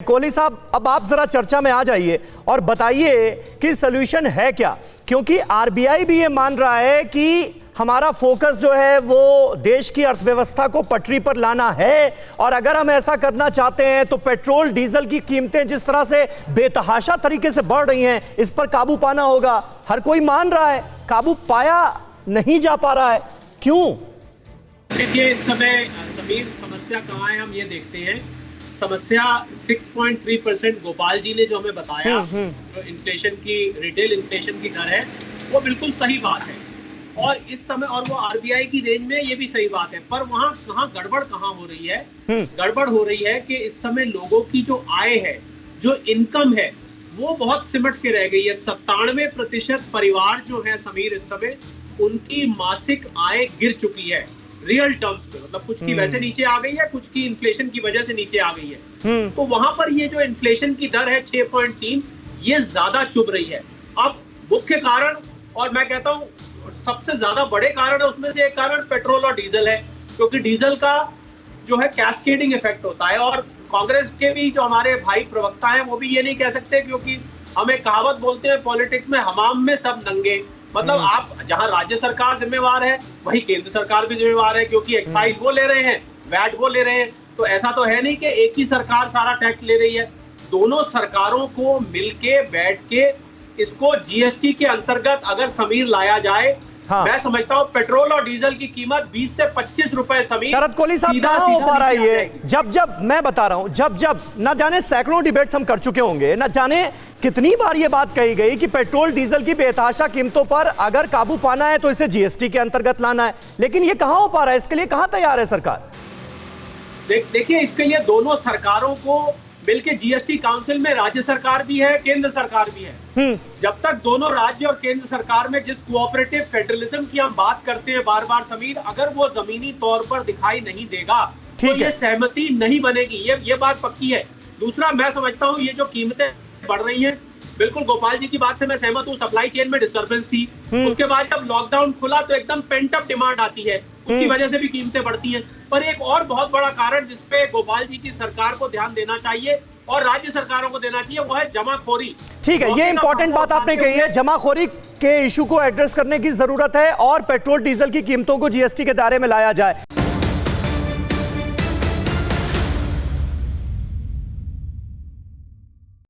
कोहली साहब, अब आप जरा चर्चा में आ जाइए और बताइए कि सॉल्यूशन है क्या, क्योंकि आरबीआई भी ये मान रहा है कि हमारा फोकस जो है वो देश की अर्थव्यवस्था को पटरी पर लाना है, और अगर हम ऐसा करना चाहते हैं तो पेट्रोल डीजल की कीमतें जिस तरह से बेतहाशा तरीके से बढ़ रही हैं, इस पर काबू पाना होगा। हर कोई मान रहा है, काबू पाया नहीं जा पा रहा है, क्यों? देखिए, इस समय समीर, समस्या कहाँ है हम ये देखते हैं। समस्या 6.3% गोपाल जी ने जो हमें बताया, जो इन्फ्लेशन की, रिटेल इन्फ्लेशन की दर है, वो बिल्कुल सही बात है, और इस समय और वो आरबीआई की रेंज में ये भी सही बात है। पर वहाँ गड़बड़ कहाँ हो रही है? गड़बड़ हो रही है कि इस समय लोगों की जो आय है, जो इनकम है, वो बहुत सिमट के रह गई है। 97% परिवार जो है समीर, इस समय उनकी मासिक आय गिर चुकी है रियल टर्म्स पे। मतलब कुछ की वैसे नीचे आ गई है, कुछ की इन्फ्लेशन की वजह से नीचे आ गई है। तो वहां पर ये जो इन्फ्लेशन की दर है 6.3, ये ज्यादा चुभ रही है। अब मुख्य कारण, और मैं कहता हूँ सबसे ज्यादा बड़े कारण है, उसमें से एक कारण पेट्रोल और डीजल है, क्योंकि डीजल का जो है कैस्केडिंग इफेक्ट होता है। और कांग्रेस के भी जो हमारे भाई प्रवक्ता हैं, वो भी ये नहीं कह सकते, क्योंकि हम एक कहावत बोलते हैं पॉलिटिक्स में, हमाम में सब नंगे। मतलब आप जहां राज्य सरकार जिम्मेवार है, वही केंद्र सरकार भी जिम्मेवार है, क्योंकि एक्साइज वो ले रहे हैं, वैट वो ले रहे हैं। तो ऐसा तो है नहीं कि एक ही सरकार सारा टैक्स ले रही है। दोनों सरकारों को मिलके बैठ के इसको जीएसटी के अंतर्गत अगर समीर लाया जाए, हाँ। मैं समझता हूँ पेट्रोल और डीजल की कीमत 20 से 25 रुपए समीर। शरद कोहली साहब, कहां हो पा रहा है ये? जब मैं बता रहा हूं, जब ना जाने सैकड़ों डिबेट्स हम कर चुके होंगे, ना जाने कितनी बार ये बात कही गई कि पेट्रोल डीजल की बेतहाशा कीमतों पर अगर काबू पाना है तो इसे जीएसटी के अंतर्गत लाना है, लेकिन ये कहां हो पा रहा है? इसके लिए कहां तैयार है सरकार? देखिए, इसके लिए दोनों सरकारों को मिलकर, जीएसटी काउंसिल में राज्य सरकार भी है, केंद्र सरकार भी है। जब तक दोनों राज्य और केंद्र सरकार में जिस कोऑपरेटिव फेडरलिज्म की हम बात करते हैं बार बार समीर, अगर वो जमीनी तौर पर दिखाई नहीं देगा तो ये सहमति नहीं बनेगी। ये बात पक्की है। दूसरा, मैं समझता हूँ ये जो कीमतें बढ़ रही हैं, बिल्कुल गोपाल जी की बात से मैं सहमत हूँ। सप्लाई चेन में डिस्टर्बेंस थी, उसके बाद जब लॉकडाउन खुला तो एकदम पेंट अप डिमांड आती है, उसकी वजह से भी कीमतें बढ़ती हैं। पर एक और बहुत बड़ा कारण जिसपे गोपाल जी की सरकार को ध्यान देना चाहिए और राज्य सरकारों को देना चाहिए, वो है जमाखोरी। ठीक है, ये इंपॉर्टेंट बात आपने कही है। जमाखोरी के इशू को एड्रेस करने की जरूरत है और पेट्रोल डीजल की कीमतों को जीएसटी के दायरे में लाया जाए।